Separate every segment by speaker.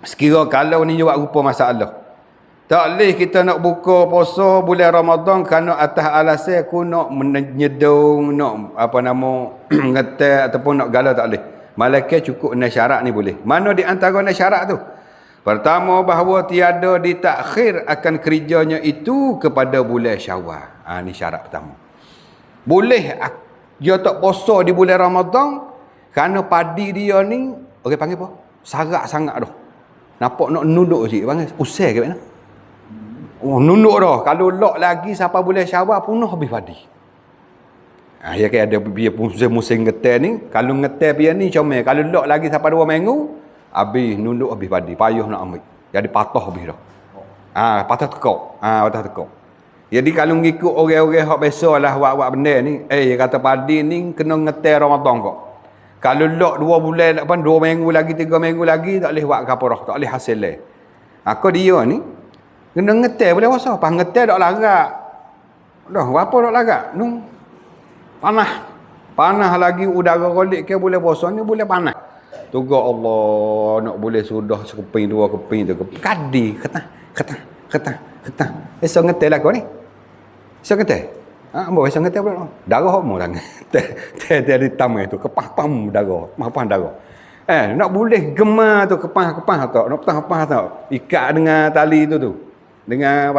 Speaker 1: Sekira kalau ni jawab rupa masalah. Tak boleh kita nak buka puasa bulan Ramadan kerana atas alasan aku nak menyedung, nak ngetel ataupun nak galau, tak boleh. Malaikat cukup dengan syarat ni boleh. Mana di antara dengan syarat tu? Pertama, bahawa tiada ditakhir akan kerjanya itu kepada bulan Syawal. Ni syarat pertama. Boleh dia tak puasa di bulan Ramadan kerana padi dia ni, orang panggil apa? Sarak sangat dah. Nampak nak nunduk sikit, panggil usai ke mana? Nunduk dah. Kalau lock lagi sampai bulan Syawal punah habis padi. Ya kan ada musim ngetel ni, kalau ngetel dia ni comel, kalau lock lagi sampai 2 minggu, habis nunduk habis padi, payah nak ambil. Jadi patah habis dah. Patah tekok. Patah tekok. Jadi kalau ngikut orang-orang hak biasalah buat benda ni, kata padi ni kena ngetel Ramadan kok. Kalau lock 2 bulan, 2 minggu lagi, 3 minggu lagi, tak boleh buat kafarah, tak boleh hasil lain. Kau dia ni kena ngetel boleh puasa. Pas ngetel tak larat. Dah, apa tak larat? Panah lagi udara kolik ke boleh puasa ni boleh panas. Tugas Allah nak boleh sudah sekeping 2 keping tu. Kadi ketah. Esok ngetel lah kau ni. Esok ngetel. Ambo esok ngetel pula. Darah mo tangan. Teh di tam itu kepah pam darah. Kepah darah. Nak boleh gemar tu kepah tak. Nak kepah tak. Ikat dengan tali tu. Dengan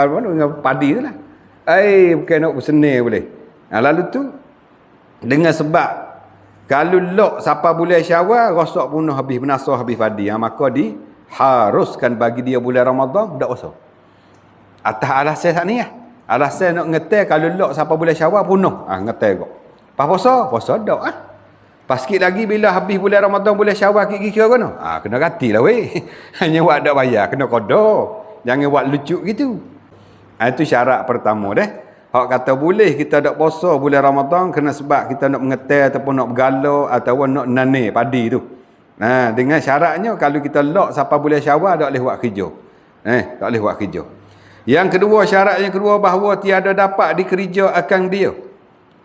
Speaker 1: padi tu lah. Bukan nak bersenir boleh. Lalu tu dengan sebab kalau lock sampai bulan Syawal rosak punah habis benasah habis padi, maka diharuskan bagi dia bulan Ramadan tak puasa. Atas alasan saat ni alasan nak ngetel kalau lock sampai bulan Syawal punah, ngetel kok. Pas puasa dak Pas sikit lagi bila habis bulan Ramadan bulan Syawal kira-kira kena. Kena gantilah weh. Hanya buat dak bayar, kena qada. Jangan buat lucu gitu. Itu syarat pertama dah. Hak kata boleh kita tak puasa bulan Ramadan kena sebab kita nak mengetel ataupun nak bergalau ataupun nak nanir padi tu. Dengan syaratnya kalau kita lock sampai bulan Syawal tak boleh buat kerja. Tak boleh buat kerja. Yang kedua, syarat yang kedua bahawa tiada dapat dikerja akan dia.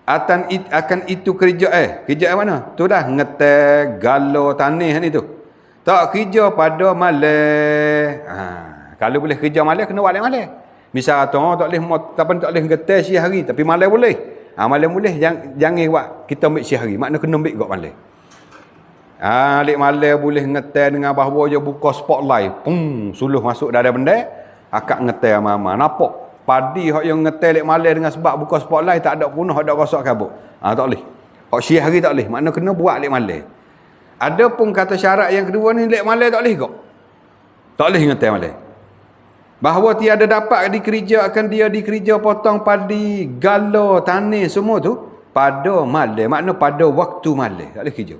Speaker 1: Akan itu kerja kerja mana? Tu dah ngetel, galau, tanih ni tu. Tak kerja pada malam. Kalau boleh kerja malam kena buat malam. Misal tak boleh ngetel siang hari tapi malam boleh. Malam boleh jangan buat kita ambil siang hari. Makna kena ambil kat malam. Alik malam boleh ngetel dengan bahawa je buka spotlight. Suluh masuk dah ada benda. Akak ngetel mama. Nampak padi hak yang ngetel alik malam dengan sebab buka spotlight tak ada punah, tak ada rosak kabut. Tak boleh. Hak siang hari tak boleh. Makna kena buat alik malam. Ada pun kata syarat yang kedua ni alik malam tak boleh kok. Tak boleh ngetel malam. Bahawa tiada dapat dikerja akan dia dikerja potong padi, galau, tanah semua tu pada malam. Makna pada waktu malam. Tak boleh kerja.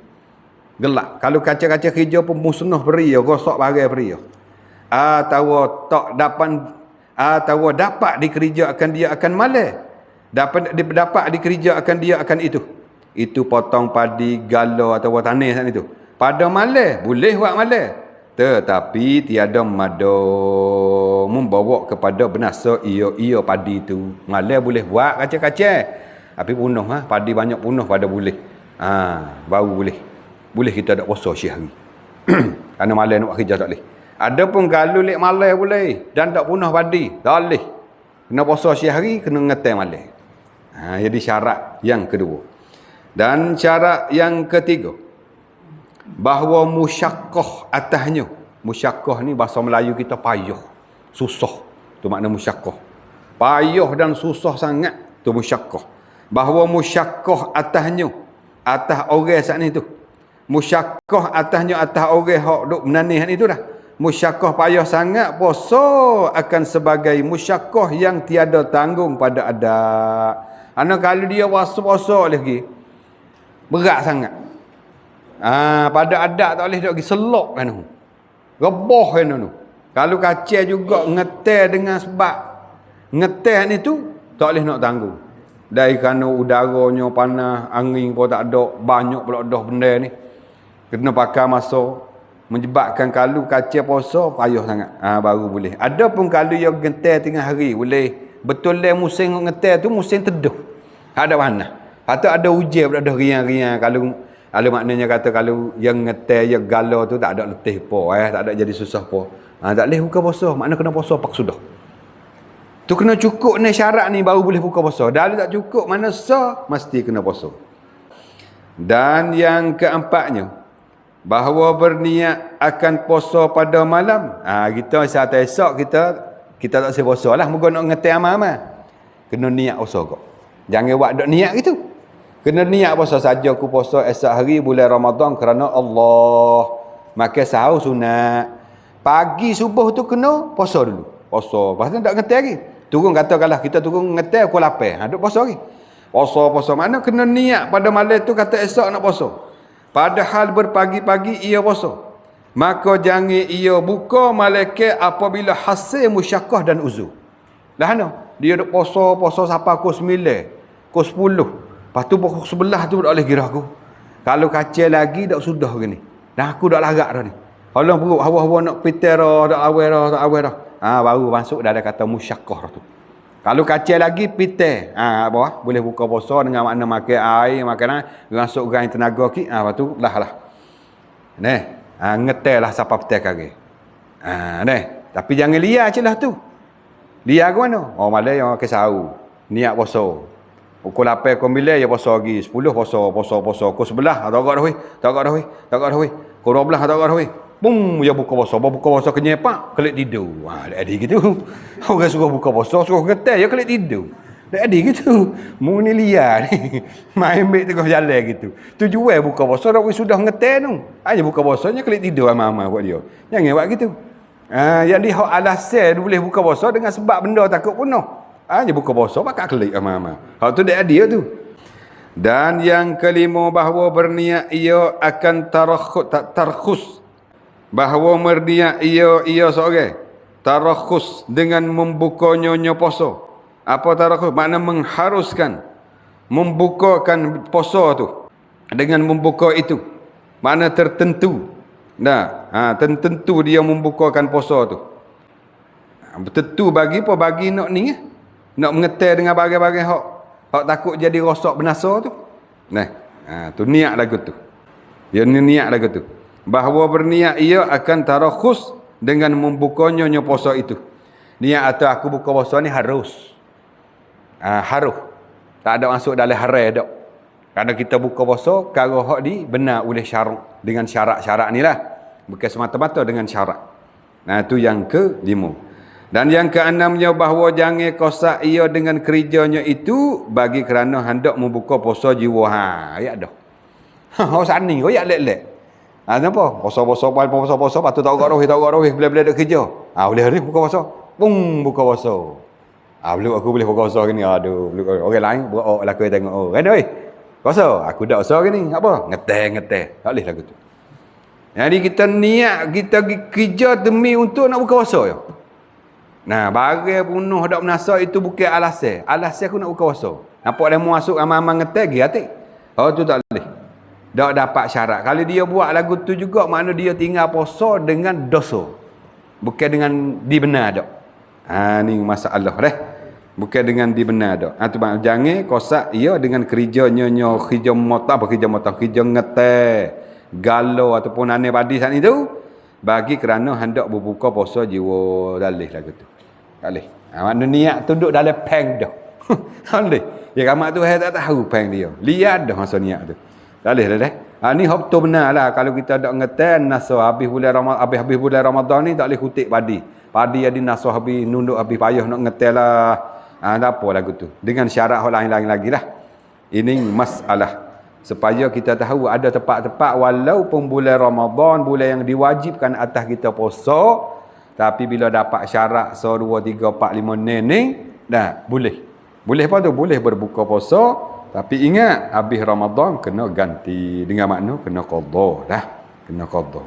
Speaker 1: Gelap. Kalau kaca-kaca kerja pun musnah beri, rosak bagai beri. Atau dapat dikerja akan dia akan malam. Dapat dikerja akan dia akan itu. Itu potong padi, galau atau tanah sana itu. Pada malam boleh buat malam. Tetapi tiada mada membawa kepada binasa ia padi itu. Malam boleh buat kaca-kaca. Tapi punah padi banyak punah pada boleh. Baru boleh. Boleh kita tak puasa siang hari. Kerana malam nak buat kerja tak boleh. Ada pun kalau lek malam boleh dan tak punah padi, tak boleh. Kena puasa siang hari, kena ngetel malam. Jadi syarat yang kedua. Dan syarat yang ketiga, bahawa musyaqqah atasnya. Musyaqqah ni bahasa Melayu kita payah, susah. Tu makna musyaqqah. Payah dan susah sangat tu musyaqqah. Bahawa musyaqqah atasnya, atas orang saat ni tu. Musyaqqah atasnya atas orang hak duk menanih ni tu dah. Musyaqqah payah sangat, puasa akan sebagai musyaqqah yang tiada tanggung pada adat. Kalau dia puasa lagi berat sangat. Pada adat tak boleh duk pergi selok kan tu. Rebah kan tu. Kalau kacau juga ngetel dengan sebab ngetel ni tu tak boleh nak tanggung. Dari kerana udaranya panas, angin pun tak ada, banyak pula dah benda ni. Kena pakai masa menyebabkan kalau kacau puasa payah sangat. Baru boleh. Ada pun kalau yang ngetel tengah hari boleh. Betul lah musim ngetel tu musim teduh. Ada panas. Atau ada hujan pula dah riang-riang. Kalau Ada maknanya kata kalau yang ngetel yang gala tu tak ada letih apa, tak ada jadi susah apa. Tak boleh buka puasa, makna kena puasa pak sudah. Tu kena cukup ni syarat ni baru boleh buka puasa. Dah tak cukup mana sah mesti kena puasa. Dan yang keempatnya, bahawa berniat akan puasa pada malam. Kita saat esok kita tak boleh puasa lah, moga nak ngetel amal-amal. Kena niat puasa kau. Jangan buat dok niat gitu. Kena niat puasa saja aku puasa esok hari bulan Ramadan kerana Allah. Makan sahur sunat. Pagi subuh tu kena puasa dulu. Puasa. Lepas tu tak ngetel lagi. Turun katakanlah kita turun ngetel pukul 8. Duk puasa lagi. Puasa mana kena niat pada malam tu kata esok nak puasa. Padahal berpagi-pagi ia puasa. Maka jangan ia buka malaikat apabila hasil musyakkah dan uzur. Dah no. Dia duk puasa sampai pukul 9, pukul 10. Lepas tu pukul 11 tu tak boleh kira aku. Kalau kacau lagi tak sudah gini. Dah aku dah lagak dah ni. Kalau perut hawa-hawa nak pitir dah, tak awal dah. Baru masuk dah ada kata musyakkah tu. Kalau kacau lagi pitir. Apa? Boleh buka puasa dengan makna makan air, makanan, masuk gain tenaga ki. Lepas tu lah. Neh, ngetel lah siapa pitir kaki. Neh, tapi jangan liar je lah tu. Liar ke mana? Malam yang makan sahur. Niat puasa. Pukul 8 kau bila ya puasa lagi. 10 puasa. Pukul 11 tak dah weh. Pukul 12 tak dah weh. Bum, ya buka puasa kenyepak, kelik tidur. Dak ada gitu. Orang suruh buka puasa, suruh ngetel ya kelik tidur. Dak ada gitu. Mu ni liar ni. Main ambil tengah jalan gitu. Tujuan buka puasa dak sudah ngetel tu. Hanya buka puasanya kelik tidur ama-ama buat dia. Jangan buat gitu. Yang dia alasan boleh buka puasa dengan sebab benda takut punah. Hanya buka puasa pakai kelik ama-ama. Hak tu dak ada tu. Dan yang kelima bahawa berniat ia akan tarkhus. Bahawa berniat ia seorang tarakhus dengan membuka nyonya puasa. Apa tarakhus? Makna mengharuskan membukakan puasa tu dengan membuka itu. Makna tertentu. Tertentu dia membukakan puasa tu. Tentu bagi apa? Bagi nak ni nak mengetel dengan bagai-bagai hak takut jadi rosak binasa tu. Tu niat lagu tu. Dia niat lagu tu. Bahawa berniat ia akan tarakhus dengan membukanya puasa itu. Niat atau aku buka puasa ni harus. Harus. Tak ada masuk dalam haram dak. Kerana kita buka puasa kalau hak di benar oleh syarat dengan syarat-syarat ni lah. Bukan semata-mata dengan syarat. Tu yang kelima. Dan yang keenamnya bahawa jangan kosak ia dengan kerjanya itu bagi kerana hendak membuka puasa jiwa. Ya dah. Sani kau ya lek-lek. Kenapa? Puasa-puasa, lepas tu tak roh, bila-bila ada kerja. Boleh hari buka puasa. Bung, buka puasa. Aku boleh buka puasa ni. Aduh, orang lain buat laku tengok. Kan oi. Puasa, aku dak puasa ni. Apa? Ngeteh. Tak boleh lagu tu. Jadi kita niat kita kerja demi untuk nak buka puasa. Barang bunuh dak menasa itu bukan alasan. Alasan aku nak buka puasa. Nampak dia masuk amal-amal ngeteh gi hati. Tu tak boleh. Tak dapat syarat. Kalau dia buat lagu tu juga, makna dia tinggal puasa dengan dosa. Bukan dengan dibenar tak. Ni masalah dah. Bukan dengan dibenar tak. Tu jangan kosak ia dengan kerja ngeteh, galau ataupun aneh padi saat itu. Bagi kerana hendak berbuka puasa jiwa. Dalih lagu tu. Dalih. Makna niat tu duduk dalam peng dah. Dalih. Ya kamak tu saya tak tahu peng dia. Lihat dah masa niat tu. Dalih. Ni hak betul benar lah. Kalau kita tak ngetan nasa habis bulan Ramadan ni tak boleh kutik padi. Padi jadi nasa habis nunduk habis payah nak ngetan lah. Tak apa lagu tu. Dengan syarat hal lain-lain lagi lah. Ini masalah. Supaya kita tahu ada tempat-tempat walaupun bulan Ramadan, bulan yang diwajibkan atas kita puasa, tapi bila dapat syarat 1, 2, 3, 4, 5 ni, dah boleh. Boleh apa tu? Boleh berbuka puasa. Tapi ingat, habis Ramadan kena ganti. Dengan makna kena qadha dah. Kena qadha.